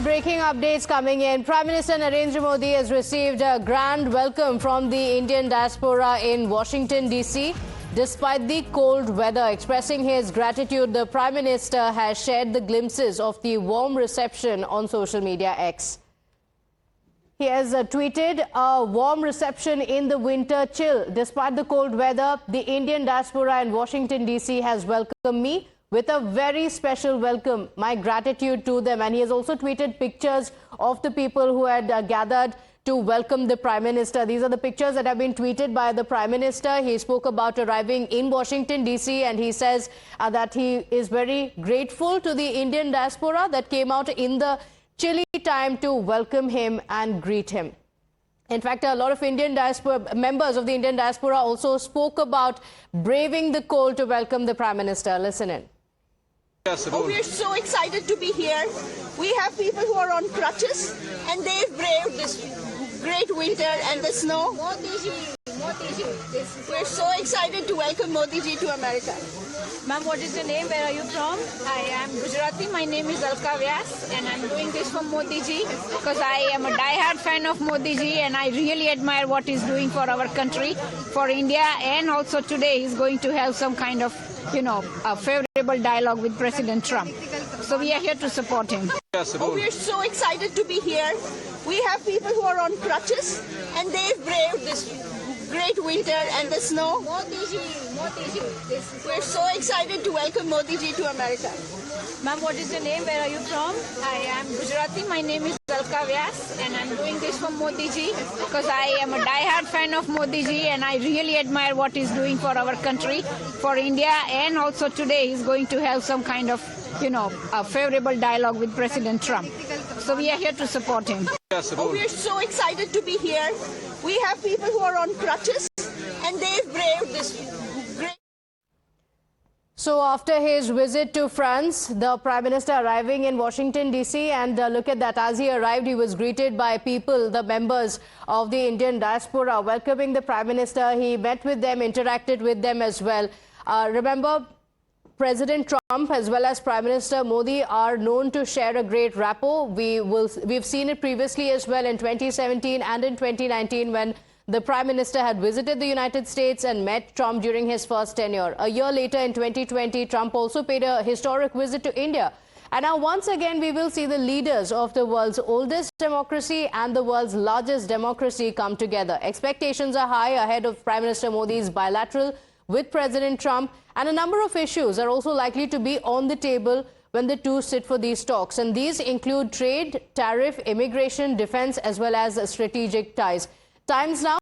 Breaking updates coming in. Prime Minister Narendra Modi has received a grand welcome from the Indian diaspora in Washington, D.C. Despite the cold weather, expressing his gratitude, the Prime Minister has shared the glimpses of the warm reception on social media X. He has tweeted a warm reception in the winter chill. Despite the cold weather, the Indian diaspora in Washington, D.C. has welcomed me with a very special welcome. My gratitude to them. And he has also tweeted pictures of the people who had gathered to welcome the Prime Minister. These are the pictures that have been tweeted by the Prime Minister. He spoke about arriving in Washington, D.C. and he says that he is very grateful to the Indian diaspora that came out in the chilly time to welcome him and greet him. In fact, a lot of Indian diaspora members of the Indian diaspora also spoke about braving the cold to welcome the Prime Minister. Listen in. Oh, we're so excited to be here. We have people who are on crutches and they've braved this great winter and the snow. We're so excited to welcome Modi ji to America. Ma'am, what is your name? Where are you from? I am Gujarati. My name is Alka Vyas and I'm doing this for Modi ji because I am a die-hard fan of Modi ji and I really admire what he's doing for our country, for India, and also today he's going to have some kind of, a favorable dialogue with President Trump. So we are here to support him. Oh, we're so excited to be here. We have people who are on crutches and they've braved this great winter and the snow. We're so excited to welcome Modi ji to America. Ma'am, what is your name? Where are you from? I am Gujarati. My name is Alka Vyas and I'm doing this for Modi ji because I am a die-hard fan of Modi ji and I really admire what he's doing for our country, for India, and also today he's going to have some kind of, a favorable dialogue with President Trump. So we are here to support him. Oh, we're so excited to be here. We have people who are on crutches and they've braved this great... So after his visit to France, the Prime Minister arriving in Washington, D.C. and look at that, as he arrived, he was greeted by people, the members of the Indian diaspora, welcoming the Prime Minister. He met with them, interacted with them as well. Remember, President Trump as well as Prime Minister Modi are known to share a great rapport. We've seen it previously as well in 2017 and in 2019 when the Prime Minister had visited the United States and met Trump during his first tenure. A year later in 2020, Trump also paid a historic visit to India. And now once again, we will see the leaders of the world's oldest democracy and the world's largest democracy come together. Expectations are high ahead of Prime Minister Modi's bilateral with President Trump, and a number of issues are also likely to be on the table when the two sit for these talks. And these include trade, tariff, immigration, defense, as well as strategic ties. Times now